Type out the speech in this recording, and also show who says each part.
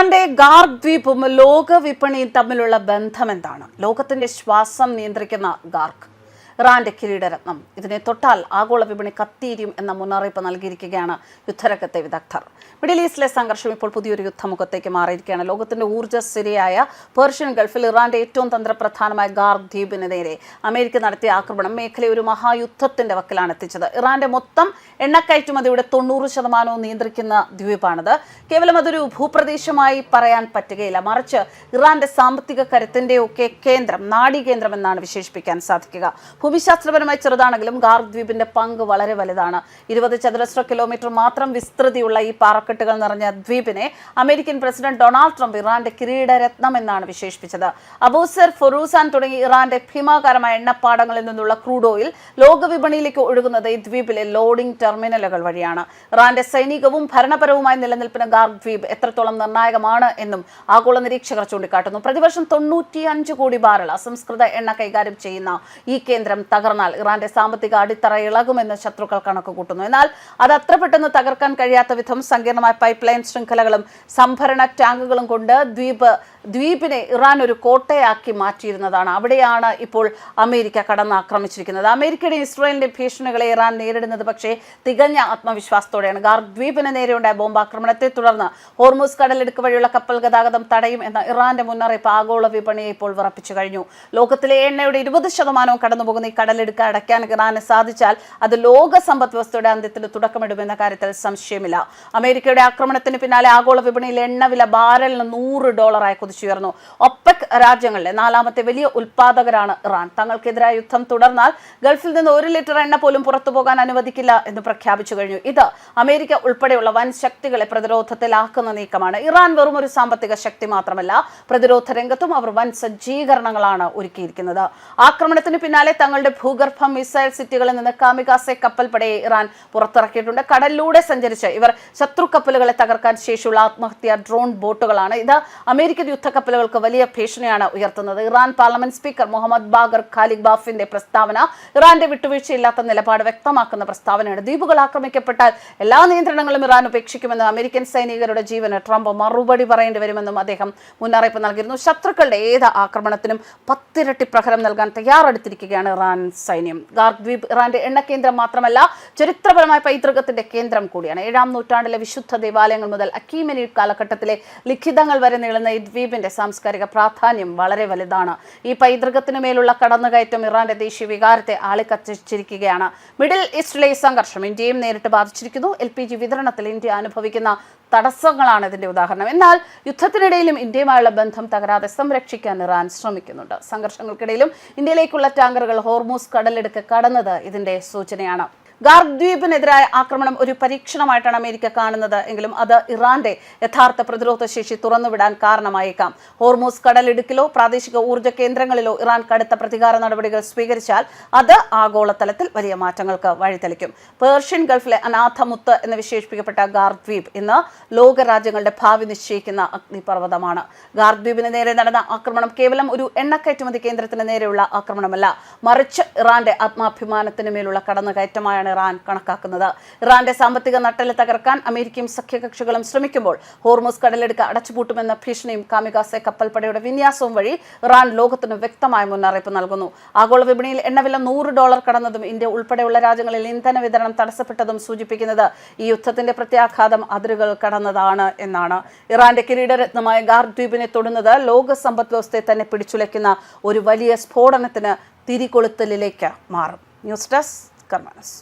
Speaker 1: ഇറാന്റെ ഗാർഗ് ദ്വീപും ലോക വിപണിയും തമ്മിലുള്ള ബന്ധം എന്താണ്? ലോകത്തിന്റെ ശ്വാസം നിയന്ത്രിക്കുന്ന ഗാർഗ് ഇറാന്റെ കിരീടരത്നം. ഇതിനെ തൊട്ടാൽ ആഗോള വിപണി കത്തിയിരിയും എന്ന മുന്നറിയിപ്പ് നൽകിയിരിക്കുകയാണ് യുദ്ധരംഗത്തെ വിദഗ്ധർ. മിഡിൽ ഈസ്റ്റിലെ സംഘർഷം ഇപ്പോൾ പുതിയൊരു യുദ്ധമുഖത്തേക്ക് മാറിയിരിക്കുകയാണ്. ലോകത്തിന്റെ ഊർജ്ജസ്ഥിരയായ പേർഷ്യൻ ഗൾഫിൽ ഇറാന്റെ ഏറ്റവും തന്ത്രപ്രധാനമായ ഗാർഗ് ദ്വീപിന് നേരെ അമേരിക്ക നടത്തിയ ആക്രമണം മേഖലയെ ഒരു മഹായുദ്ധത്തിന്റെ വക്കിലാണ് എത്തിച്ചത്. ഇറാന്റെ മൊത്തം എണ്ണക്കയറ്റുമതിയുടെ 90% നിയന്ത്രിക്കുന്ന ദ്വീപാണിത്. കേവലം അതൊരു ഭൂപ്രദേശമായി പറയാൻ പറ്റുകയില്ല, മറിച്ച് ഇറാന്റെ സാമ്പത്തിക കരുത്തിന്റെയൊക്കെ കേന്ദ്രം, നാഡീകേന്ദ്രം എന്നാണ് വിശേഷിപ്പിക്കാൻ സാധിക്കുക. ഭൂമിശാസ്ത്രപരമായി ചെറുതാണെങ്കിലും ഗാർഗ് ദ്വീപിന്റെ പങ്ക് വളരെ വലുതാണ്. 20 ചതുരശ്ര കിലോമീറ്റർ മാത്രം വിസ്തൃതിയുള്ള ഈ പാറക്കെട്ടുകൾ നിറഞ്ഞ ദ്വീപിനെ അമേരിക്കൻ പ്രസിഡന്റ് ഡൊണാൾഡ് ട്രംപ് ഇറാന്റെ കിരീടരത്നം എന്നാണ് വിശേഷിപ്പിച്ചത്. അബൂസർ, ഫൊറൂസാൻ തുടങ്ങി ഇറാന്റെ ഭീമാകാരമായ എണ്ണപ്പാടങ്ങളിൽ നിന്നുള്ള ക്രൂഡ് ഓയിൽ ലോകവിപണിയിലേക്ക് ഒഴുകുന്നത് ഈ ദ്വീപിലെ ലോഡിംഗ് ടെർമിനലുകൾ വഴിയാണ്. ഇറാന്റെ സൈനികവും ഭരണപരവുമായ നിലനിൽപ്പിന് ഗാർഗ് ദ്വീപ് എത്രത്തോളം നിർണായകമാണ് എന്നും ആഗോള നിരീക്ഷകർ ചൂണ്ടിക്കാട്ടുന്നു. പ്രതിവർഷം 95 കോടി ബാരൽ അസംസ്കൃത എണ്ണ കൈകാര്യം ചെയ്യുന്ന ഈ കേന്ദ്രം തകർന്നാൽ ഇറാന്റെ സാമ്പത്തിക അടിത്തറ ഇളകുമെന്ന് ശത്രുക്കൾ കണക്ക് കൂട്ടുന്നു. എന്നാൽ അത് അത്ര പെട്ടെന്ന് തകർക്കാൻ കഴിയാത്ത വിധം സങ്കീർണമായ പൈപ്പ് ലൈൻ ശൃംഖലകളും സംഭരണ ടാങ്കുകളും കൊണ്ട് ദ്വീപിനെ ഇറാൻ ഒരു കോട്ടയാക്കി മാറ്റിയിരുന്നതാണ്. അവിടെയാണ് ഇപ്പോൾ അമേരിക്ക കടന്നാക്രമിച്ചിരിക്കുന്നത്. അമേരിക്കയുടെയും ഇസ്രായേലിന്റെയും ഭീഷണികളെ ഇറാൻ നേരിടുന്നത് പക്ഷേ തികഞ്ഞ ആത്മവിശ്വാസത്തോടെയാണ്. ഗാർഗ് ദ്വീപിന് നേരെയുണ്ടായ ബോംബാക്രമണത്തെ തുടർന്ന് ഹോർമൂസ് കടലിടുക്ക് വഴിയുള്ള കപ്പൽ ഗതാഗതം തടയും എന്ന ഇറാന്റെ മുന്നറിയിപ്പ് ആഗോള വിപണിയെ ഇപ്പോൾ വിറപ്പിച്ചു കഴിഞ്ഞു. ലോകത്തിലെ എണ്ണയുടെ 20% കടന്നുപോകുന്ന ഈ കടലിടുക്ക് അടയ്ക്കാൻ ഇറാന് സാധിച്ചാൽ അത് ലോക സമ്പദ് വ്യവസ്ഥയുടെ അന്ത്യത്തിന് തുടക്കമിടുമെന്ന കാര്യത്തിൽ സംശയമില്ല. അമേരിക്കയുടെ ആക്രമണത്തിന് പിന്നാലെ ആഗോള വിപണിയിൽ എണ്ണവില ബാരലിന് $100 കുതിച്ചുയർന്നു. ഒപെക് രാജ്യങ്ങളിലെ 4ാമത്തെ വലിയ ഉൽപാദകരാണ് ഇറാൻ. തങ്ങൾക്കെതിരായ യുദ്ധം തുടർന്നാൽ ഗൾഫിൽ നിന്ന് 1 ലിറ്റർ എണ്ണ പോലും പുറത്തു പോകാൻ അനുവദിക്കില്ല എന്ന് പ്രഖ്യാപിച്ചു കഴിഞ്ഞു. ഇത് അമേരിക്ക ഉൾപ്പെടെയുള്ള വൻ ശക്തികളെ പ്രതിരോധത്തിലാക്കുന്ന നീക്കമാണ്. ഇറാൻ വെറും ഒരു സാമ്പത്തിക ശക്തി മാത്രമല്ല, പ്രതിരോധ രംഗത്തും അവർ വൻ സജ്ജീകരണങ്ങളാണ് ഒരുക്കിയിരിക്കുന്നത്. ആക്രമണത്തിന് പിന്നാലെ തങ്ങളുടെ ഭൂഗർഭ മിസൈൽ സിറ്റികളിൽ നിന്ന് കാമികാസെ കപ്പൽപ്പടയെ ഇറാൻ പുറത്തിറക്കിയിട്ടുണ്ട്. കടലിലൂടെ സഞ്ചരിച്ച് ഇവർ ശത്രു കപ്പലുകളെ തകർക്കാൻ ശേഷിയുള്ള ആത്മഹത്യാ ഡ്രോൺ ബോട്ടുകളാണ്. ഇത് അമേരിക്കൻ യുദ്ധക്കപ്പലുകൾക്ക് വലിയ ഭീഷണിയാണ് ഉയർത്തുന്നത്. Iran parliament speaker Mohammad Bagher ഖാലിബാഫിന്റെ പ്രസ്താവന ഇറാന്റെ വിട്ടുവീഴ്ചയില്ലാത്ത നിലപാട് വ്യക്തമാക്കുന്ന പ്രസ്താവനയാണ്. ദ്വീപുകൾ ആക്രമിക്കപ്പെട്ടാൽ എല്ലാ നിയന്ത്രണങ്ങളും ഇറാൻ ഉപേക്ഷിക്കുമെന്ന് അമേരിക്കൻ സൈനികരുടെ ജീവന് ട്രംപ് മറുപടി പറയേണ്ടി വരുമെന്നും അദ്ദേഹം മുന്നറിയിപ്പ് നൽകിയിരുന്നു. ശത്രുക്കളുടെ ഏത് ആക്രമണത്തിനും 10 ഇരട്ടി പ്രഹരം നൽകാൻ തയ്യാറെടുത്തിരിക്കുകയാണ് ഇറാൻ സൈന്യം. ഗാർഗ് ദ്വീപ് ഇറാന്റെ എണ്ണ കേന്ദ്രം മാത്രമല്ല, ചരിത്രപരമായ പൈതൃകത്തിന്റെ കേന്ദ്രം കൂടിയാണ്. 7ാം നൂറ്റാണ്ടിലെ വിശുദ്ധ ദേവാലയങ്ങൾ മുതൽ അക്കീമെനീഡ് കാലഘട്ടത്തിലെ ലിഖിതങ്ങൾ വരെ നീളുന്ന ഈ ദ്വീപിന്റെ സാംസ്കാരിക പ്രാധാന്യം വളരെ വലുതാണ്. ഈ പൈതൃകത്തിനു മേലുള്ള കടന്നുകയറ്റം ഇറാന്റെ ദേശീയ വികാരത്തെ ആളിക്കത്തിച്ചിരിക്കുകയാണ്. മിഡിൽ ഈസ്റ്റിലെ ഈ സംഘർഷം ഇന്ത്യയും നേരിട്ട് ബാധിച്ചിരിക്കുന്നു. LPG വിതരണത്തിൽ ഇന്ത്യ അനുഭവിക്കുന്ന തടസ്സങ്ങളാണ് ഇതിന്റെ ഉദാഹരണം. എന്നാൽ യുദ്ധത്തിനിടയിലും ഇന്ത്യയുമായുള്ള ബന്ധം തകരാതെ സംരക്ഷിക്കാൻ ഇറാൻ ശ്രമിക്കുന്നുണ്ട്. സംഘർഷങ്ങൾക്കിടയിലും ഇന്ത്യയിലേക്കുള്ള ടാങ്കറുകൾ ഹോർമൂസ് കടലിടുക്ക് കടന്നത് ഇതിന്റെ സൂചനയാണ്. ഗാർഗ് ദ്വീപിനെതിരായ ആക്രമണം ഒരു പരീക്ഷണമായിട്ടാണ് അമേരിക്ക കാണുന്നത് എങ്കിലും അത് ഇറാന്റെ യഥാർത്ഥ പ്രതിരോധ ശേഷി തുറന്നുവിടാൻ കാരണമായേക്കാം. ഹോർമൂസ് കടലിടുക്കിലോ പ്രാദേശിക ഊർജ്ജ കേന്ദ്രങ്ങളിലോ ഇറാൻ കടുത്ത പ്രതികാര നടപടികൾ സ്വീകരിച്ചാൽ അത് ആഗോളതലത്തിൽ വലിയ മാറ്റങ്ങൾക്ക് വഴിതെളിക്കും. പേർഷ്യൻ ഗൾഫിലെ അനാഥമുത്ത് എന്ന് വിശേഷിപ്പിക്കപ്പെട്ട ഗാർഗ് ദ്വീപ് ഇന്ന് ലോകരാജ്യങ്ങളുടെ ഭാവി നിശ്ചയിക്കുന്ന അഗ്നിപർവ്വതമാണ്. ഗാർഗ് ദ്വീപിന് നേരെ നടന്ന ആക്രമണം കേവലം ഒരു എണ്ണക്കയറ്റുമതി കേന്ദ്രത്തിന് നേരെയുള്ള ആക്രമണമല്ല, മറിച്ച് ഇറാന്റെ ആത്മാഭിമാനത്തിന് മേലുള്ള കടന്നുകയറ്റമായാണ് ഇറാൻ കണക്കാക്കുന്നത്. ഇറാന്റെ സാമ്പത്തിക നട്ടെല്ല് തകർക്കാൻ അമേരിക്കയും സഖ്യകക്ഷികളും ശ്രമിക്കുമ്പോൾ ഹോർമൂസ് കടലിടുക്ക് അടച്ചുപൂട്ടുമെന്ന ഭീഷണിയും കാമികാസെ കപ്പൽപ്പടയുടെ വിന്യാസവും വഴി ഇറാൻ ലോകത്തിന് വ്യക്തമായ മുന്നറിയിപ്പ് നൽകുന്നു. ആഗോള വിപണിയിൽ എണ്ണവില $100 കടന്നതും ഇന്ത്യ ഉൾപ്പെടെയുള്ള രാജ്യങ്ങളിൽ ഇന്ധന വിതരണം തടസ്സപ്പെട്ടതും സൂചിപ്പിക്കുന്നത് ഈ യുദ്ധത്തിന്റെ പ്രത്യാഘാതം അതിരുകൾ കടന്നതാണ് എന്നാണ്. ഇറാന്റെ കിരീടരത്നമായ ഗാർഗ് ദ്വീപിനെ തൊടുന്നത് ലോക സമ്പദ് വ്യവസ്ഥയെ തന്നെ പിടിച്ചുലയ്ക്കുന്ന ഒരു വലിയ സ്ഫോടനത്തിന് തിരികൊളുത്തലിലേക്ക് മാറും. News desk കർമാനസ്.